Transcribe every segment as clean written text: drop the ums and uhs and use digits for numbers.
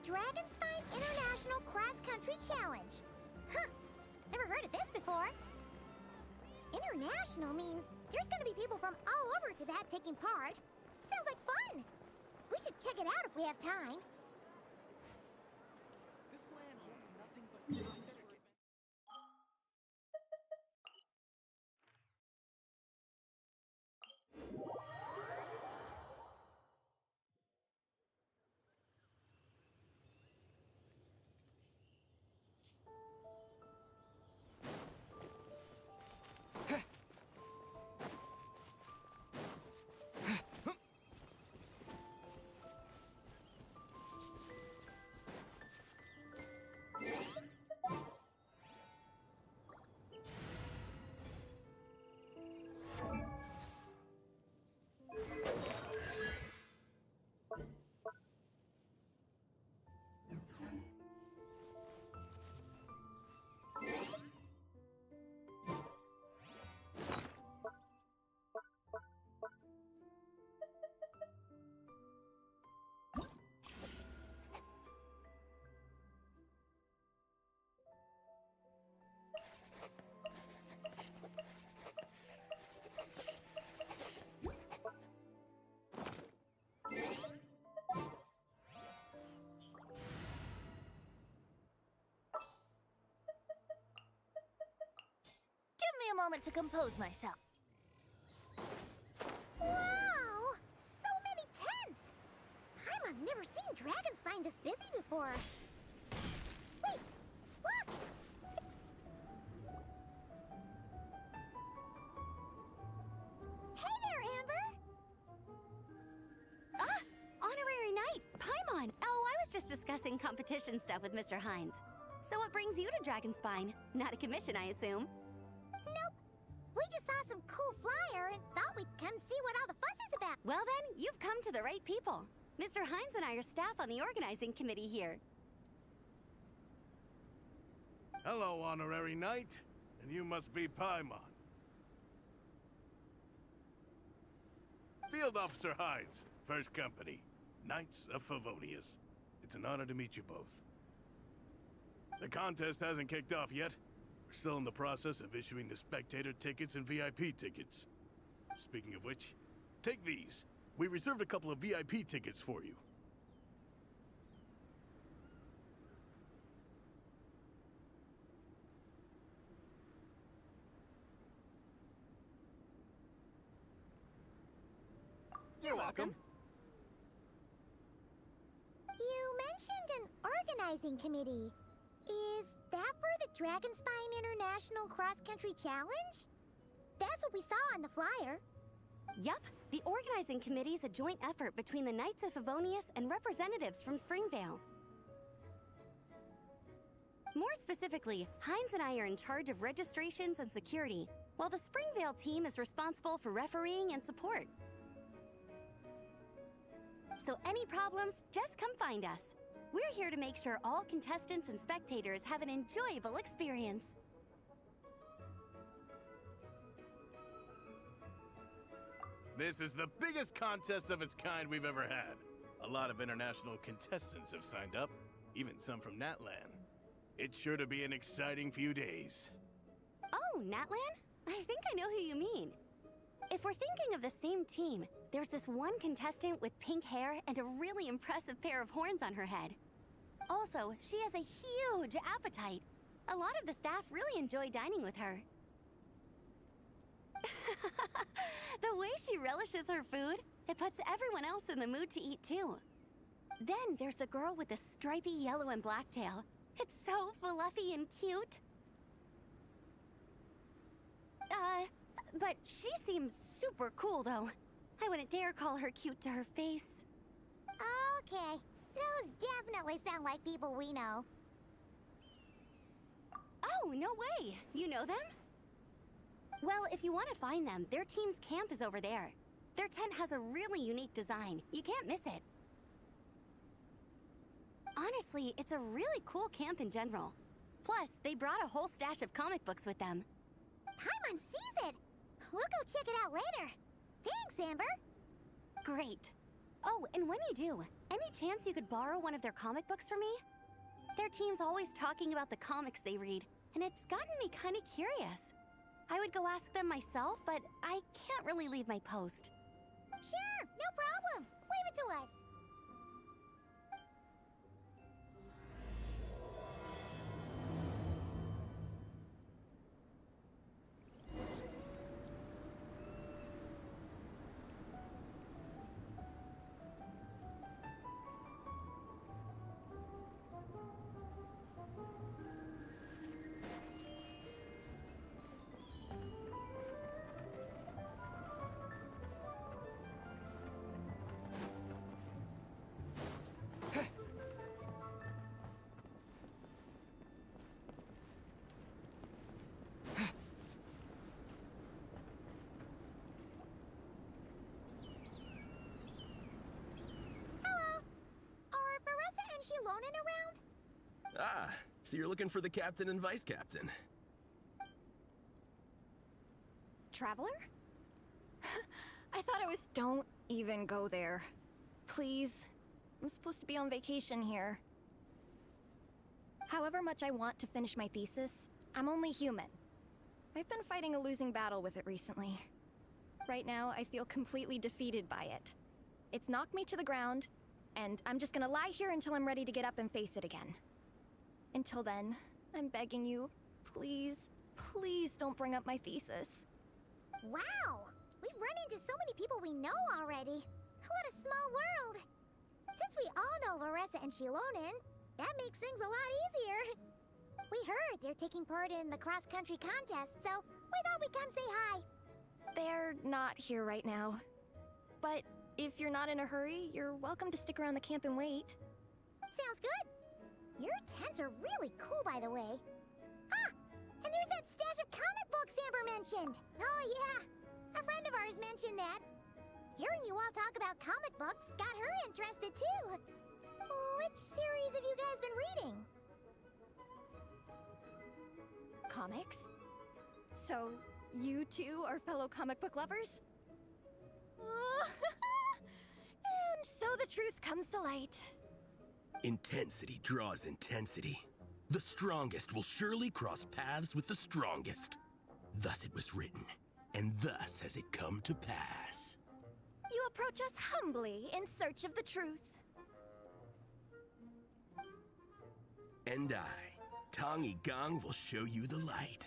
Dragon Spine International Cross Country Challenge. Huh, never heard of this before. International means there's gonna be people from all over to that taking part. Sounds like fun. We should check it out if we have time. This land holds nothing but promise for adventure. Give me a moment to compose myself. Wow! So many tents! Paimon's never seen Dragon Spine this busy before. Wait, look! Hey there, Amber! Ah, honorary knight, Paimon. Oh, I was just discussing competition stuff with Mr. Hines. So what brings you to Dragonspine? Not a commission, I assume. Nope. We just saw some cool flyer and thought we'd come see what all the fuss is about. Well then, you've come to the right people. Mr. Hines and I are staff on the organizing committee here. Hello, honorary knight. And you must be Paimon. Field Officer Hines, First Company, Knights of Favonius. It's an honor to meet you both. The contest hasn't kicked off yet. We're still in the process of issuing the spectator tickets and VIP tickets. Speaking of which, take these. We reserved a couple of VIP tickets for you. You're welcome. You mentioned an organizing committee. Is that for the Dragon Spine International Cross Country Challenge? That's what we saw on the flyer. Yup, the organizing committee is a joint effort between the Knights of Favonius and representatives from Springvale. More specifically, Hines and I are in charge of registrations and security, while the Springvale team is responsible for refereeing and support. So any problems, just come find us. We're here to make sure all contestants and spectators have an enjoyable experience. This is the biggest contest of its kind we've ever had. A lot of international contestants have signed up, even some from Natlan. It's sure to be an exciting few days. Oh, Natlan? I think I know who you mean. If we're thinking of the same team, there's this one contestant with pink hair and a really impressive pair of horns on her head. Also, she has a huge appetite. A lot of the staff really enjoy dining with her. The way she relishes her food, it puts everyone else in the mood to eat too. Then there's the girl with the stripy yellow and black tail. It's so fluffy and cute. But she seems super cool though. I wouldn't dare call her cute to her face. Okay, those definitely sound like people we know. Oh, no way! You know them? Well, if you want to find them, their team's camp is over there. Their tent has a really unique design. You can't miss it. Honestly, it's a really cool camp in general. Plus, they brought a whole stash of comic books with them. Paimon sees it! We'll go check it out later. Thanks, Amber! Great. Oh, and when you do, Any chance you could borrow one of their comic books for me? Their team's always talking about the comics they read, and it's gotten me kind of curious. I would go ask them myself, but I can't really leave my post. Sure, no problem. Leave it to us. Lonin around? Ah, so you're looking for the captain and vice captain. Traveler? I thought it was... Don't even go there. Please. I'm supposed to be on vacation here. However much I want to finish my thesis, I'm only human. I've been fighting a losing battle with it recently. Right now, I feel completely defeated by it. It's knocked me to the ground, and I'm just gonna lie here until I'm ready to get up and face it again. Until then, I'm begging you, please, please don't bring up my thesis. Wow! We've run into so many people we know already. What a small world! Since we all know Varessa and Shilonin, that makes things a lot easier. We heard they're taking part in the cross-country contest, so we thought we'd come say hi. They're not here right now. But if you're not in a hurry, you're welcome to stick around the camp and wait. Sounds good. Your tents are really cool, by the way. Ah! And there's that stash of comic books Amber mentioned. Oh, yeah. A friend of ours mentioned that. Hearing you all talk about comic books got her interested, too. Which series have you guys been reading? Comics? So, you two are fellow comic book lovers? And so the truth comes to light. Intensity draws intensity. The strongest will surely cross paths with the strongest. Thus it was written, and thus has it come to pass. You approach us humbly in search of the truth. And I, Tong Yigang, will show you the light.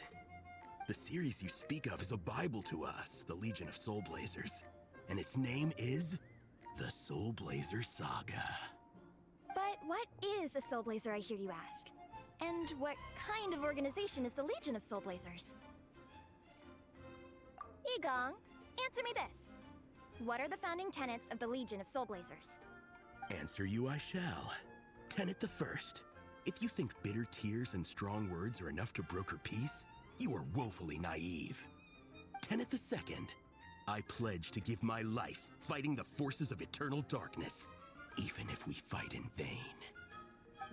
The series you speak of is a Bible to us, the Legion of Soul Blazers. And its name is the Soul Blazer Saga. But what is a Soul Blazer, I hear you ask? And what kind of organization is the Legion of Soul Blazers? Yigang, answer me this. What are the founding tenets of the Legion of Soul Blazers? Answer you I shall. Tenet the first. If you think bitter tears and strong words are enough to broker peace, you are woefully naive. Tenet the second. I pledge to give my life fighting the forces of eternal darkness, even if we fight in vain.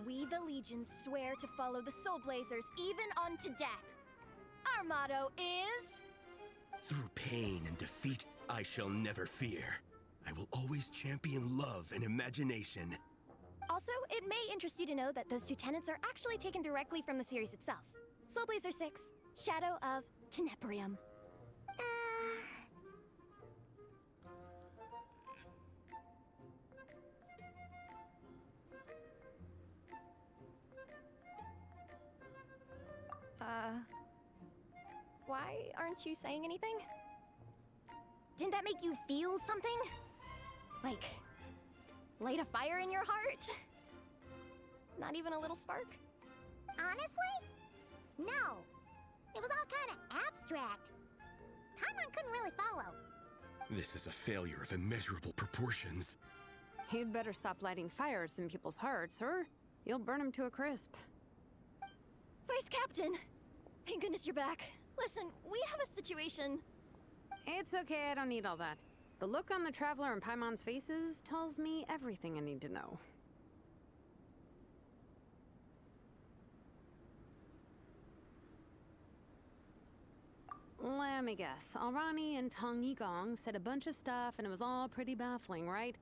We, the Legion, swear to follow the Soul Blazers even unto death. Our motto is... Through pain and defeat, I shall never fear. I will always champion love and imagination. Also, it may interest you to know that those two tenets are actually taken directly from the series itself. Soul Blazer 6, Shadow of Tenebrium. Why aren't you saying anything? Didn't that make you feel something? Like, light a fire in your heart? Not even a little spark? Honestly? No. It was all kind of abstract. Paimon couldn't really follow. This is a failure of immeasurable proportions. You'd better stop lighting fires in people's hearts, or you'll burn them to a crisp. Vice Captain! Thank goodness you're back. Listen, we have a situation. It's okay, I don't need all that. The look on the Traveler and Paimon's faces tells me everything I need to know. Let me guess. Alrani and Tong Yigang said a bunch of stuff and it was all pretty baffling, right?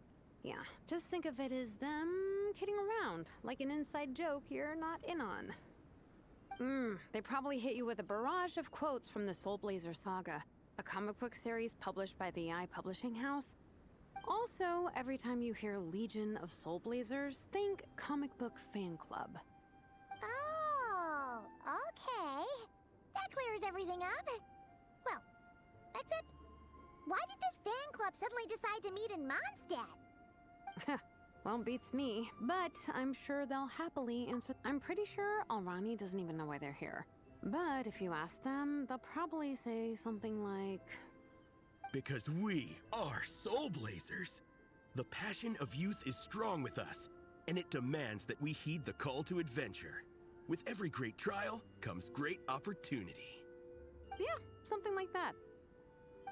Yeah, just think of it as them kidding around, like an inside joke you're not in on. They probably hit you with a barrage of quotes from the Soul Blazer saga, a comic book series published by the AI publishing house. Also, every time you hear Legion of Soul Blazers, think comic book fan club. Oh, okay. That clears everything up. Well, except, why did this fan club suddenly decide to meet in Mondstadt? Well, beats me, but I'm sure they'll happily answer. I'm pretty sure Alrani doesn't even know why they're here. But if you ask them, they'll probably say something like... Because we are Soul Blazers. The passion of youth is strong with us, and it demands that we heed the call to adventure. With every great trial comes great opportunity. Yeah, something like that.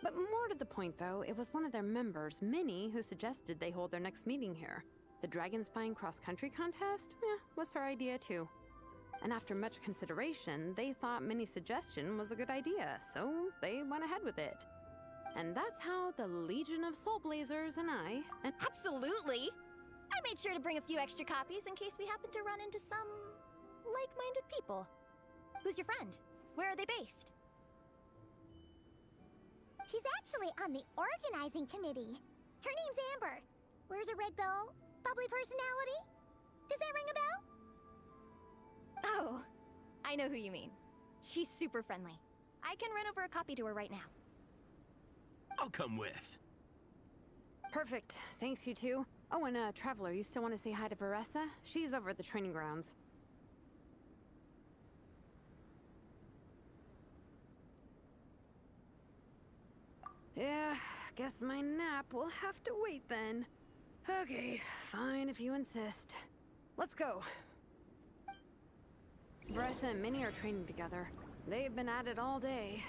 But more to the point, though, it was one of their members, Minnie, who suggested they hold their next meeting here. The Dragon Spine cross-country contest? Was her idea, too. And after much consideration, they thought Minnie's suggestion was a good idea, so they went ahead with it. And that's how the Legion of Soul Blazers and I... Absolutely! I made sure to bring a few extra copies in case we happen to run into some... like-minded people. Who's your friend? Where are they based? She's actually on the organizing committee. Her name's Amber. Wears a red bow. Bubbly personality. Does that ring a bell? Oh, I know who you mean. She's super friendly. I can run over a copy to her right now. I'll come with. Perfect. Thanks, you two. Oh, and Traveler, you still want to say hi to Veressa? She's over at the training grounds. Yeah, guess my nap will have to wait then. Okay, fine if you insist. Let's go. Veressa and Minnie are training together. They've been at it all day.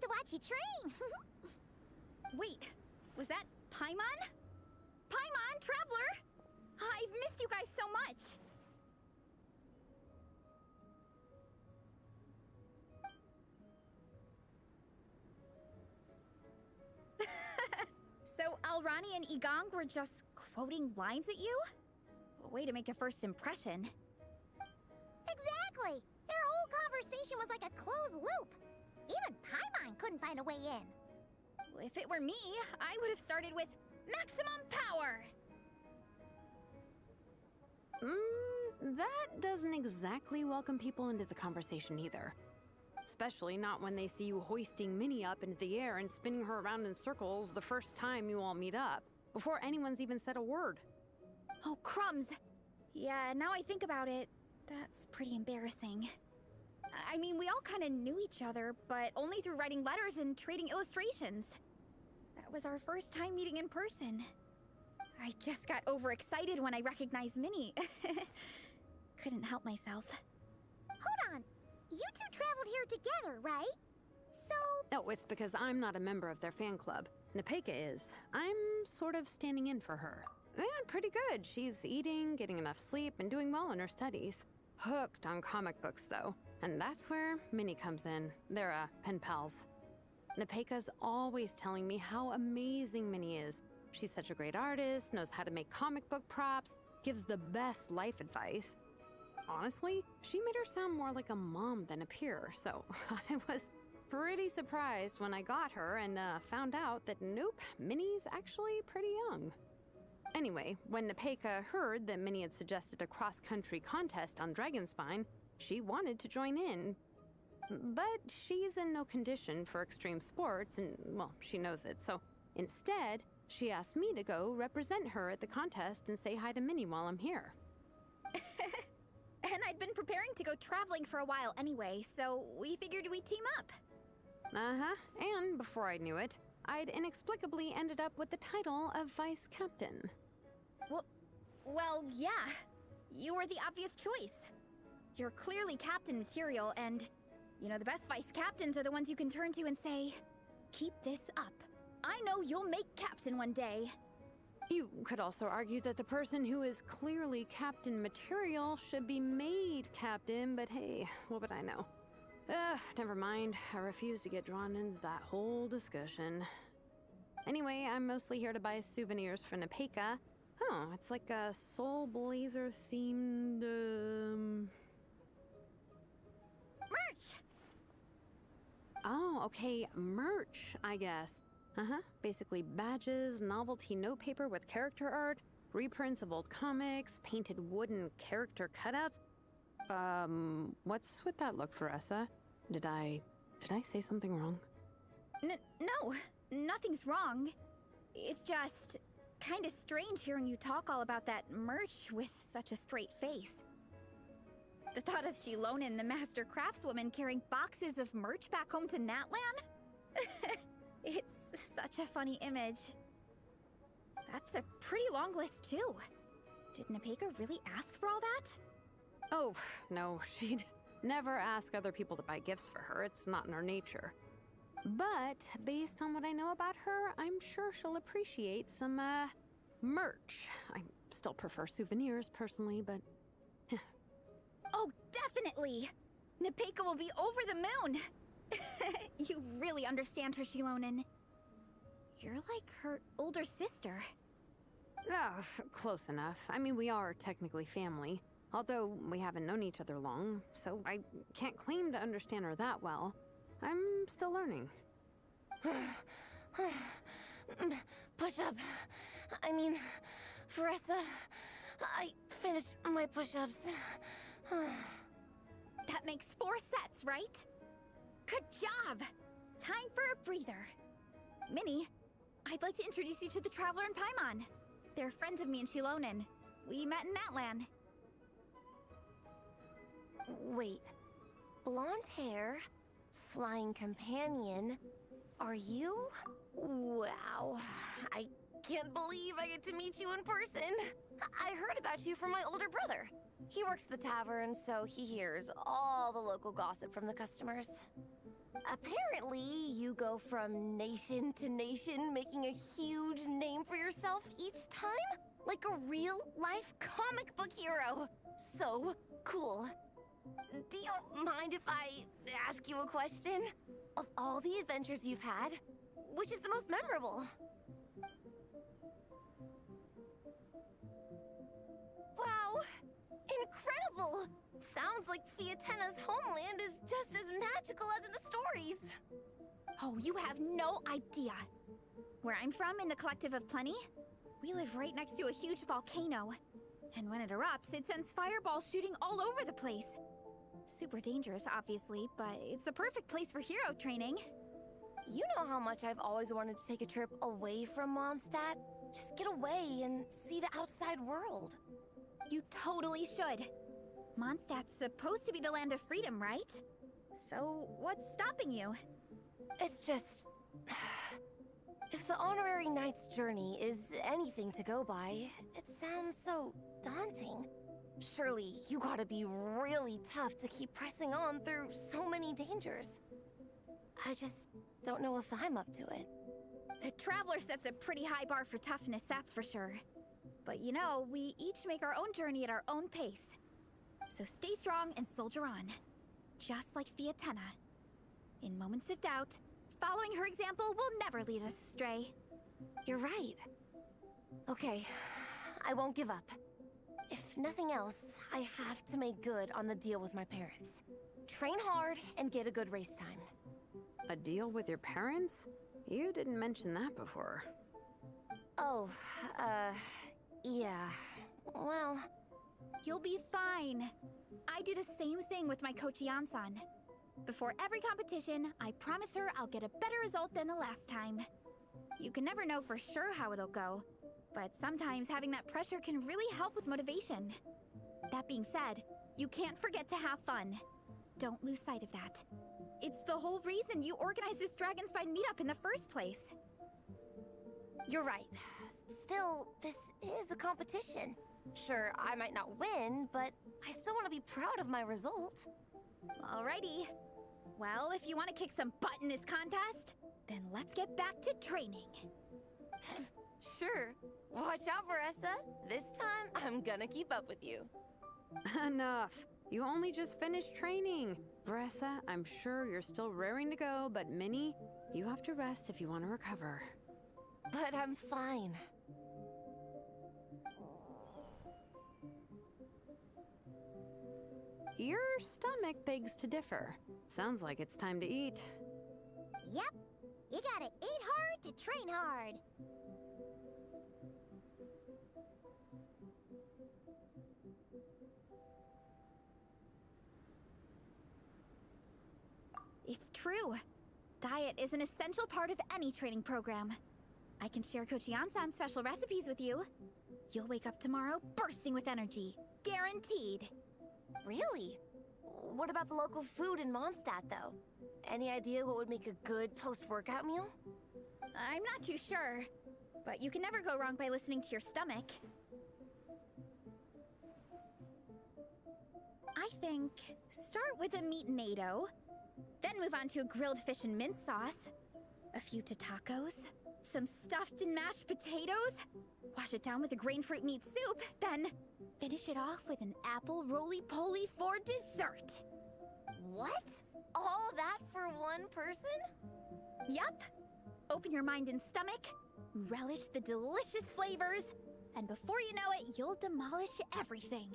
Watch you train. Wait, was that Paimon? Paimon, Traveler! I've missed you guys so much. So Alrani and Igong were just quoting lines at you? A way to make a first impression. Exactly! Their whole conversation was like a closed loop. Even Paimon couldn't find a way in. If it were me, I would have started with maximum power! That doesn't exactly welcome people into the conversation either. Especially not when they see you hoisting Minnie up into the air and spinning her around in circles the first time you all meet up, before anyone's even said a word. Oh, crumbs! Yeah, now I think about it, that's pretty embarrassing. I mean, we all kind of knew each other, but only through writing letters and trading illustrations. That was our first time meeting in person. I just got overexcited when I recognized Minnie. Couldn't help myself. Hold on. you two traveled here together, right? So, Oh, it's because I'm not a member of their fan club. Nepeka is. I'm sort of standing in for her. Yeah, pretty good. She's eating, getting enough sleep, and doing well in her studies. Hooked on comic books, though. And that's where Minnie comes in. They're, pen pals. Nepeka's always telling me how amazing Minnie is. She's such a great artist, knows how to make comic book props, gives the best life advice. Honestly, she made her sound more like a mom than a peer, so I was pretty surprised when I got her and found out that nope, Minnie's actually pretty young. Anyway, when Nepeka heard that Minnie had suggested a cross-country contest on Dragonspine, she wanted to join in. But she's in no condition for extreme sports, and, well, she knows it, so instead, she asked me to go represent her at the contest and say hi to Minnie while I'm here. And I'd been preparing to go traveling for a while anyway, so we figured we'd team up. Uh-huh, and before I knew it, I'd inexplicably ended up with the title of vice captain. Well, yeah. You were the obvious choice. You're clearly captain material, and, you know, the best vice captains are the ones you can turn to and say, keep this up. I know you'll make captain one day. You could also argue that the person who is clearly captain material should be made captain, but hey, what would I know? Never mind. I refuse to get drawn into that whole discussion. Anyway, I'm mostly here to buy souvenirs for Nepeka. Oh, it's like a Soul Blazer themed, Merch! Oh, okay, merch, I guess. Basically badges, novelty notepaper with character art, reprints of old comics, painted wooden character cutouts. What's with that look, Faressa? Did I say something wrong? No, nothing's wrong. It's just kind of strange hearing you talk all about that merch with such a straight face. The thought of Shilonin, the master craftswoman, carrying boxes of merch back home to Natlan? It's such a funny image. That's a pretty long list, too. Did Nepeka really ask for all that? Oh, no, she'd never ask other people to buy gifts for her. It's not in her nature. But based on what I know about her, I'm sure she'll appreciate some, merch. I still prefer souvenirs, personally, but... Oh, definitely! Nepeka will be over the moon! You really understand her, Shilonin. You're like her older sister. Oh, close enough. I mean, we are technically family. Although we haven't known each other long, so I can't claim to understand her that well. I'm still learning. Push-up. I mean, Faressa, I finished my push-ups. That makes 4 sets, right? Good job! Time for a breather. Minnie, I'd like to introduce you to the Traveler and Paimon. They're friends of me and Shilonin. We met in Natlan. Wait. Blonde hair, flying companion. Are you? Wow. I can't believe I get to meet you in person. I heard about you from my older brother. He works at the tavern, so he hears all the local gossip from the customers. Apparently, you go from nation to nation, making a huge name for yourself each time? Like a real-life comic book hero. So cool. Do you mind if I ask you a question? Of all the adventures you've had, which is the most memorable? Wow! Incredible! Sounds like Fiatena's homeland is just as magical as in the stories. Oh, you have no idea. Where I'm from, in the Collective of Plenty, we live right next to a huge volcano. And when it erupts, it sends fireballs shooting all over the place. Super dangerous, obviously, but it's the perfect place for hero training. You know how much I've always wanted to take a trip away from Mondstadt? Just get away and see the outside world. You totally should. Mondstadt's supposed to be the land of freedom, right? So, what's stopping you? It's just... If the Honorary Knight's journey is anything to go by, it sounds so daunting. Surely you gotta be really tough to keep pressing on through so many dangers. I just don't know if I'm up to it. The Traveler sets a pretty high bar for toughness, that's for sure. But you know, we each make our own journey at our own pace. So stay strong and soldier on. Just like Fiatenna. In moments of doubt, following her example will never lead us astray. You're right. Okay, I won't give up. If nothing else, I have to make good on the deal with my parents. Train hard and get a good race time. A deal with your parents? You didn't mention that before. Oh, yeah. Well... You'll be fine. I do the same thing with my coach Yansan. Before every competition, I promise her I'll get a better result than the last time. You can never know for sure how it'll go, but sometimes having that pressure can really help with motivation. That being said, you can't forget to have fun. Don't lose sight of that. It's the whole reason you organized this Dragonspine meetup in the first place. You're right. Still, this is a competition. Sure, I might not win, but I still want to be proud of my result. Alrighty. Well, if you want to kick some butt in this contest, then let's get back to training. Sure. Watch out, Veressa. This time, I'm gonna keep up with you. Enough. You only just finished training. Veressa, I'm sure you're still raring to go, but Minnie, you have to rest if you want to recover. But I'm fine. Your stomach begs to differ. Sounds like it's time to eat. Yep. You gotta eat hard to train hard. It's true. Diet is an essential part of any training program. I can share Coach Yansan's special recipes with you. You'll wake up tomorrow bursting with energy. Guaranteed. Really? What about the local food in Mondstadt, though? Any idea what would make a good post-workout meal? I'm not too sure, but you can never go wrong by listening to your stomach. I think start with a meat natto, then move on to a grilled fish and mint sauce, a few tacos, some stuffed and mashed potatoes, wash it down with a grain fruit meat soup, then finish it off with an apple roly-poly for dessert. What? All that for one person? Yup. Open your mind and stomach, relish the delicious flavors, and before you know it, you'll demolish everything.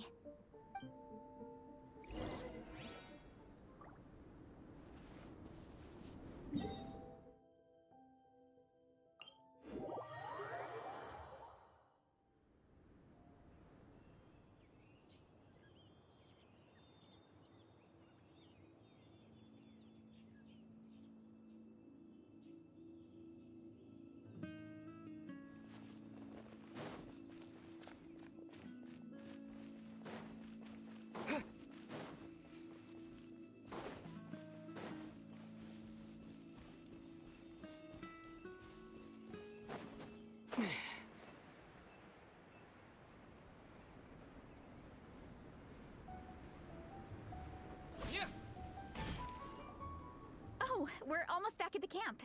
Oh, we're almost back at the camp.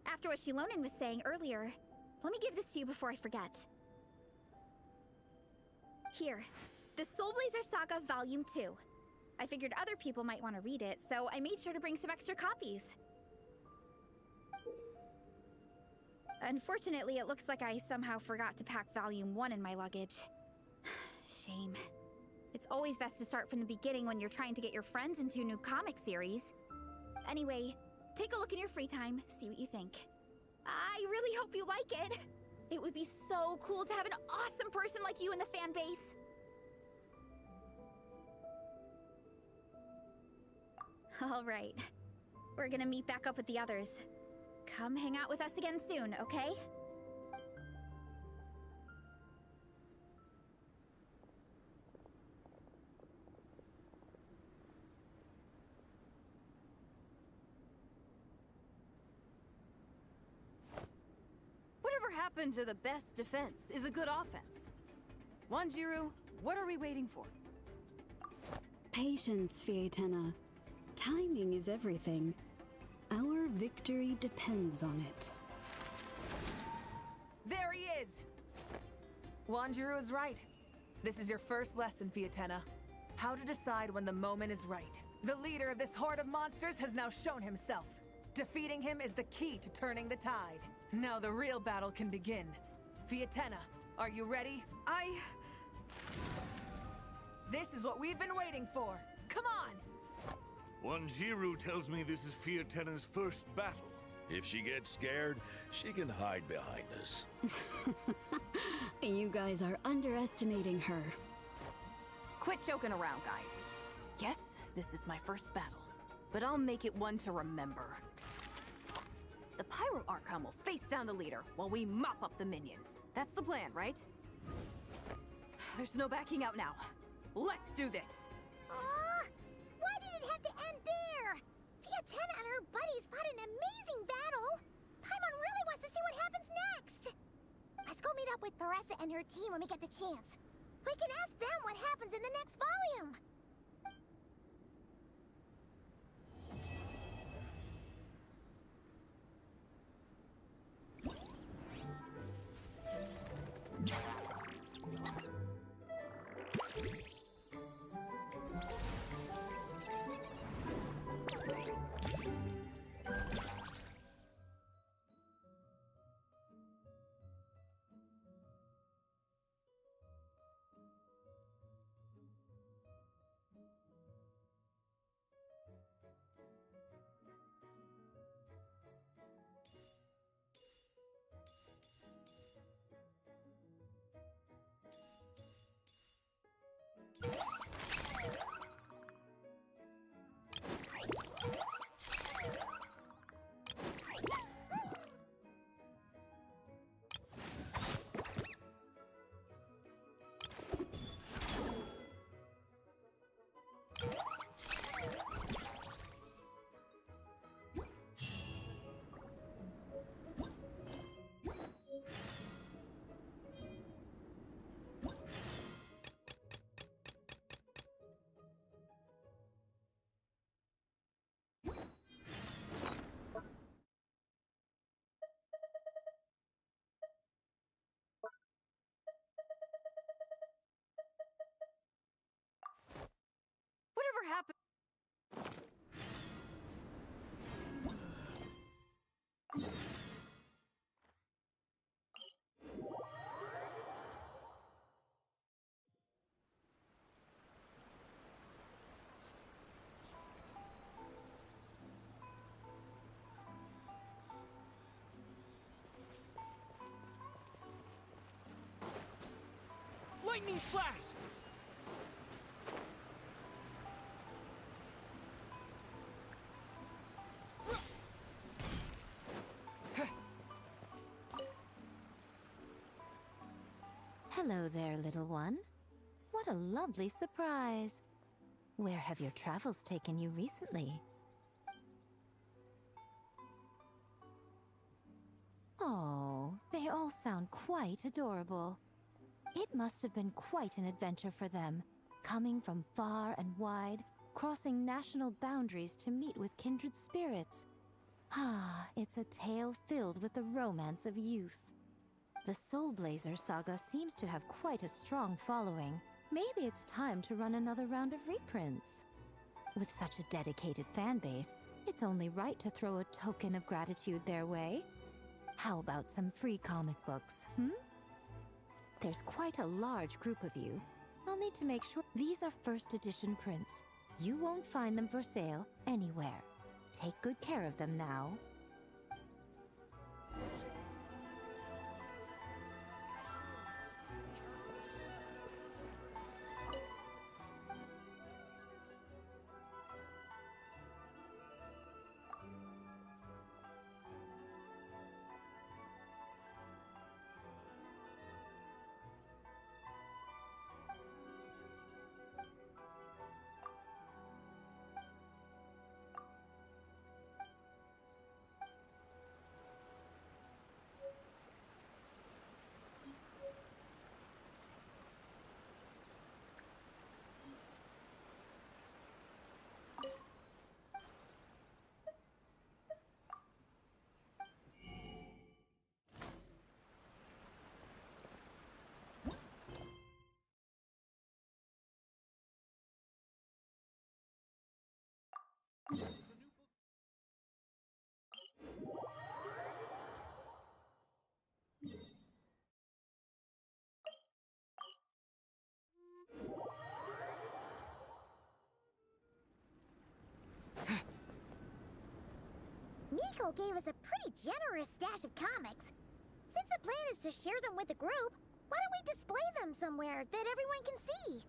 After what Shilonen was saying earlier, let me give this to you before I forget. Here, the Soul Blazer Saga Volume 2. I figured other people might want to read it, so I made sure to bring some extra copies. Unfortunately, it looks like I somehow forgot to pack Volume 1 in my luggage. Shame. It's always best to start from the beginning when you're trying to get your friends into a new comic series. Anyway, take a look in your free time, see what you think. I really hope you like it. It would be so cool to have an awesome person like you in the fan base. All right. We're gonna meet back up with the others. Come hang out with us again soon, okay? Whatever happened to the best defense is a good offense. Wanjiru, what are we waiting for? Patience, Fietena. Timing is everything. Our victory depends on it. There he is! Wanjiru is right. This is your first lesson, Fietena. How to decide when the moment is right. The leader of this horde of monsters has now shown himself. Defeating him is the key to turning the tide. Now the real battle can begin. Fietena, are you ready? This is what we've been waiting for. Come on! Wanjiru tells me this is Fietena's first battle. If she gets scared, she can hide behind us. You guys are underestimating her. Quit joking around, guys. Yes, this is my first battle, but I'll make it one to remember. The Pyro Archon will face down the leader while we mop up the minions. That's the plan, right? There's no backing out now. Let's do this! Why did it have to end there? Fietena and her buddies fought an amazing battle! Paimon really wants to see what happens next! Let's go meet up with Paressa and her team when we get the chance. We can ask them what happens in the next volume! Whatever happened? Lightning flash! Hello there, little one. What a lovely surprise. Where have your travels taken you recently? Oh, they all sound quite adorable. It must have been quite an adventure for them, coming from far and wide, crossing national boundaries to meet with kindred spirits. Ah, it's a tale filled with the romance of youth. The Soul Blazer saga seems to have quite a strong following. Maybe it's time to run another round of reprints. With such a dedicated fan base, it's only right to throw a token of gratitude their way. How about some free comic books, There's quite a large group of you. I'll need to make sure these are first edition prints. You won't find them for sale anywhere. Take good care of them now. Echo gave us a pretty generous stash of comics. Since the plan is to share them with the group, why don't we display them somewhere that everyone can see?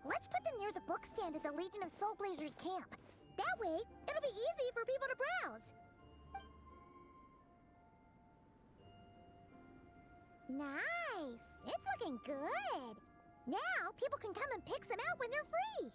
Let's put them near the book stand at the Legion of Soul Blazers camp. That way, it'll be easy for people to browse. Nice! It's looking good! Now, people can come and pick some out when they're free!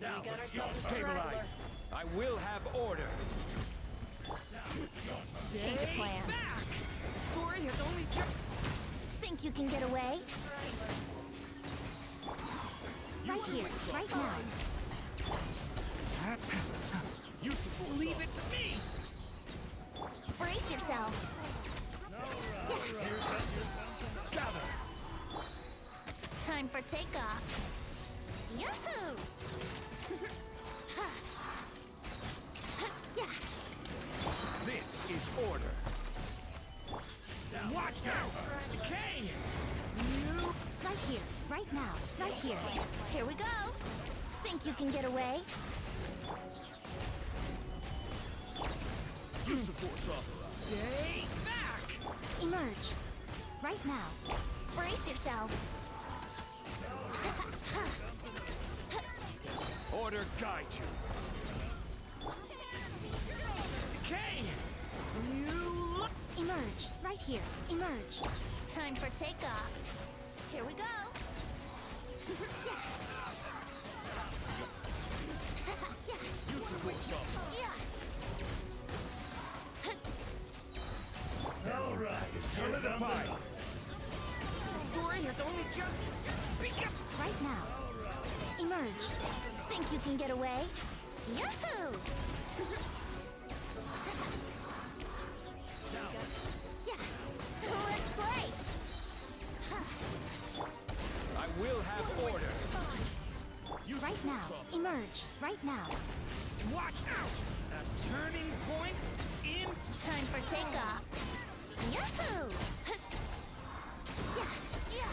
Now let's Stabilize. I will have order. Change of plan. Back! The story has only just... Think you can get away? Right here, right now. Leave it to me! Brace yourself. Gather! Time for takeoff. Yahoo! Yeah. This is order. Watch out! Decay! You... Right here, right now, right here. Here we go. Think you can get away? Use the force off. Stay back! Emerge. Right now. Brace yourselves. Order guide you. Decay! You... Emerge. Right here. Emerge. Time for takeoff. Here we go. Use the force off. Yeah. All right, it's time to Solidify. The story has only just begun. Right now. Emerge. Think you can get away? Yahoo! Yeah. Let's play. I will have order. Use Right the now. force off. Emerge. Right now. Watch out! A turning point in... Time for takeoff. Yahoo! Yeah. Yeah.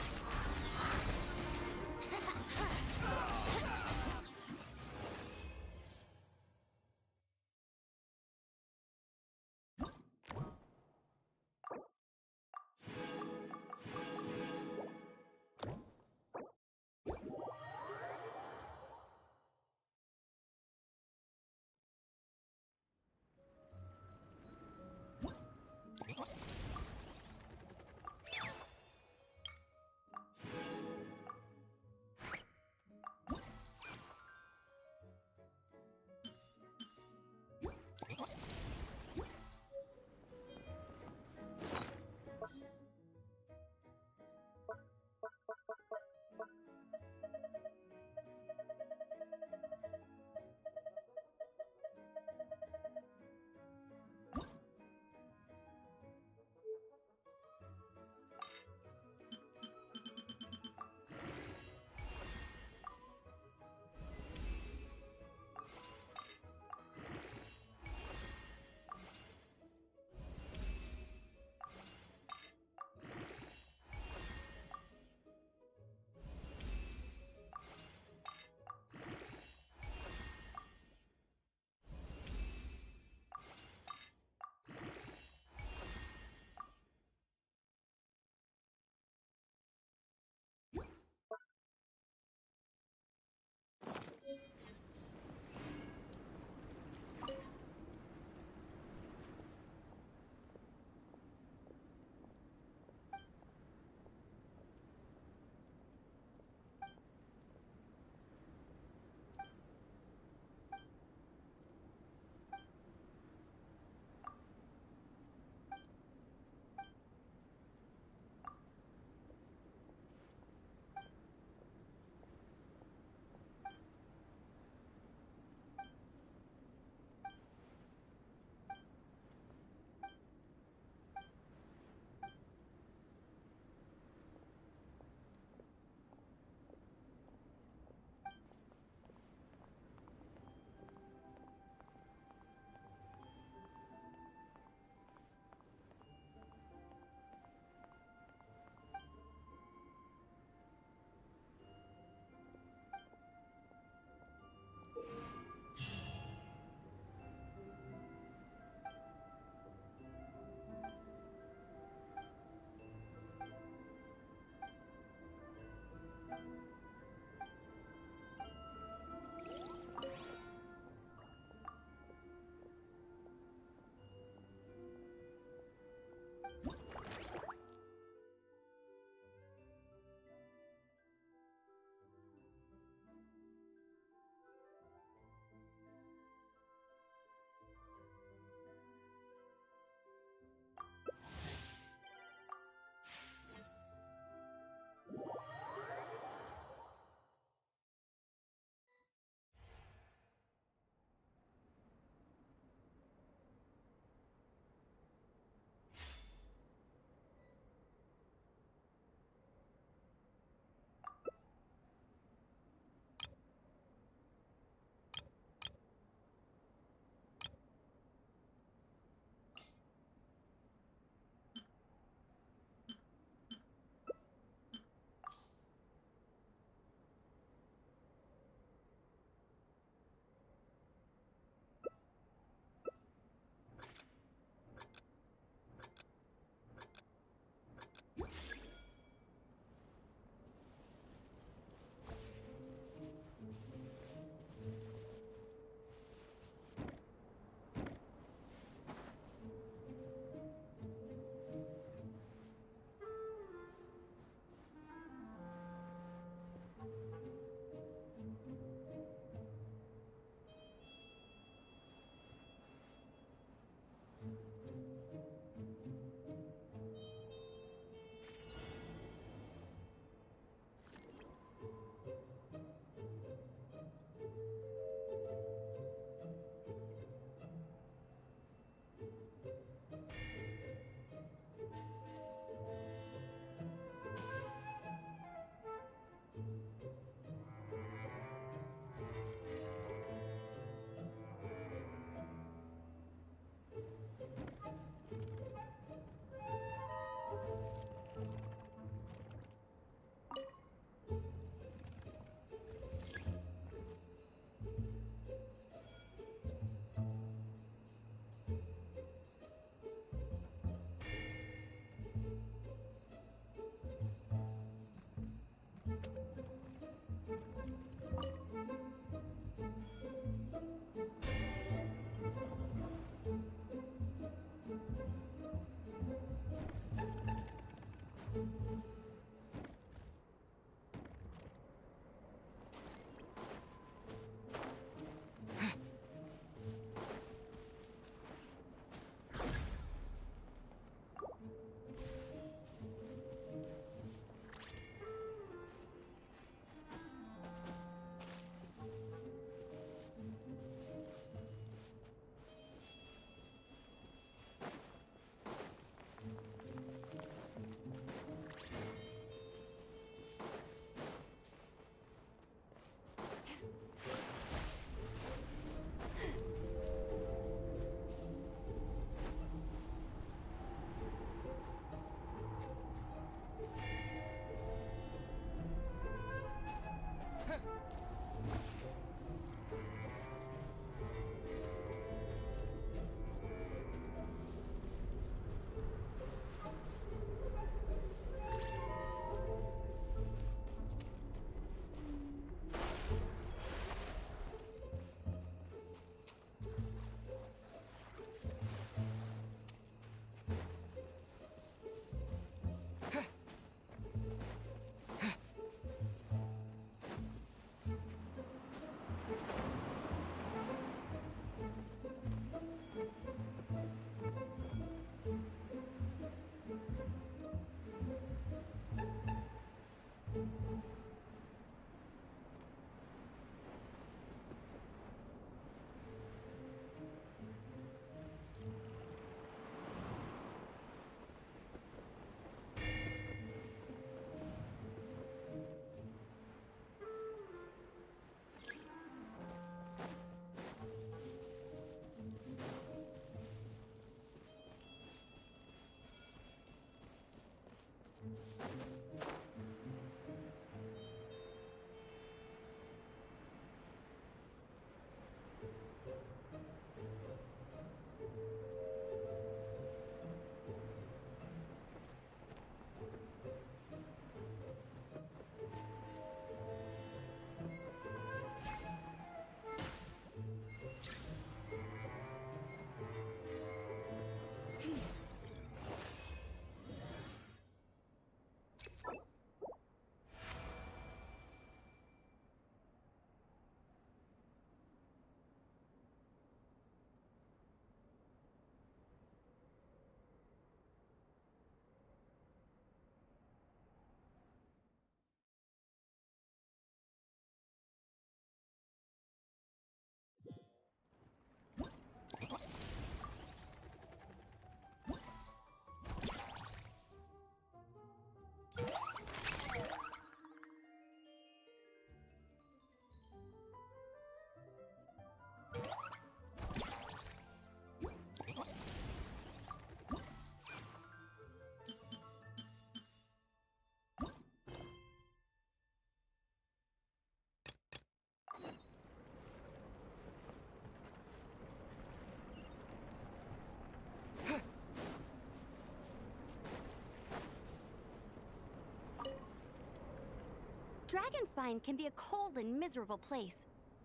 Dragonspine can be a cold and miserable place.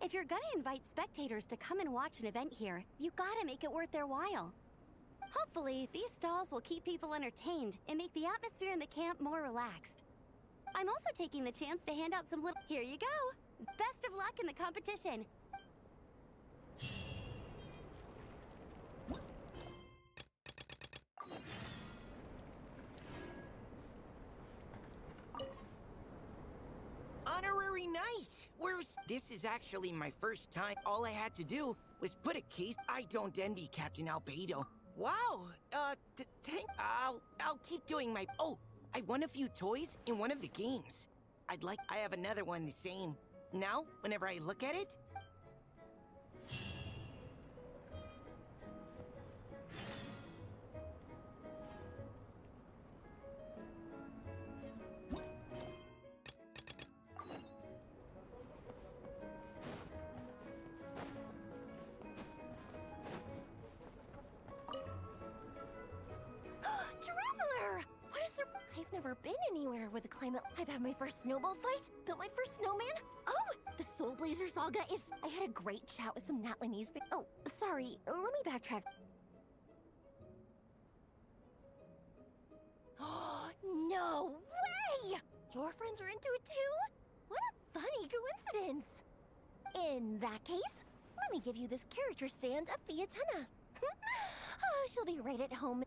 If you're gonna invite spectators to come and watch an event here, you gotta make it worth their while. Hopefully, these stalls will keep people entertained and make the atmosphere in the camp more relaxed. I'm also taking the chance to hand out some little... Here you go! Best of luck in the competition! Honorary Knight! This is actually my first time. All I had to do was put a case. I don't envy Captain Albedo. Wow! I'll keep doing my... Oh! I won a few toys in one of the games. I have another one the same. Now, whenever I look at it... I've never been anywhere with a climate. I've had my first snowball fight, built my first snowman. Oh, the Soul Blazer saga is... I had a great chat with some Natlanese... Oh, sorry, let me backtrack. Oh, no way! Your friends are into it too? What a funny coincidence. In that case, let me give you this character stand of Fiatena. Oh, she'll be right at home.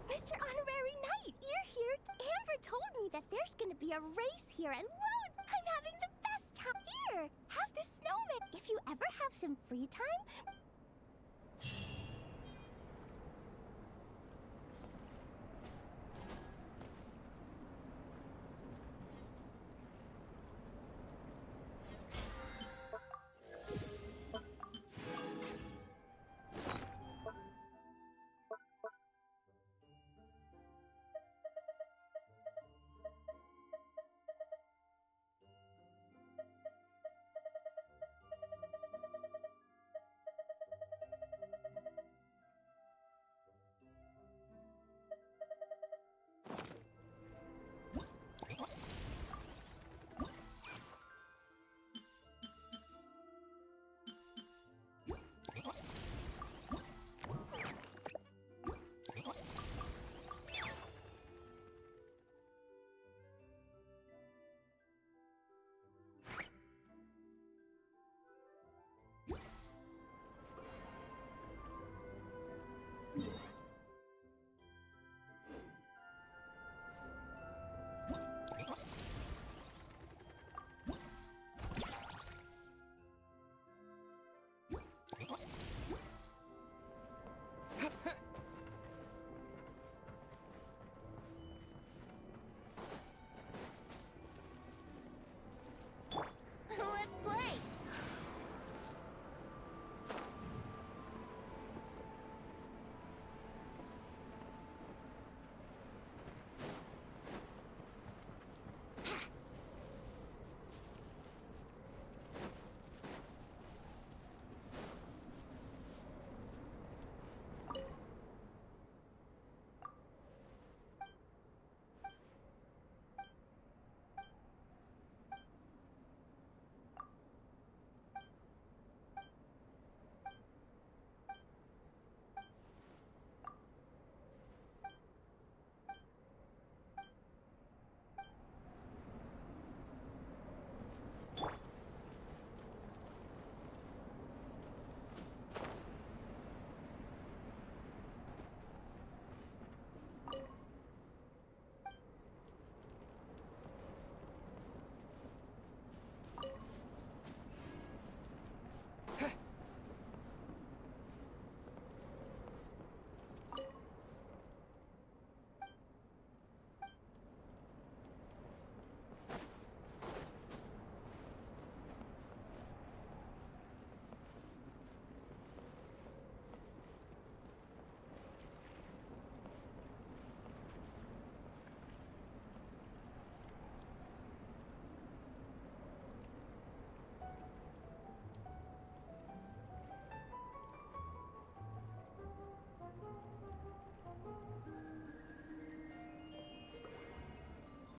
Mr. Honorary Knight, you're here. Amber told me that there's gonna be a race here and loads. I'm having the best time here. Have the snowman. If you ever have some free time...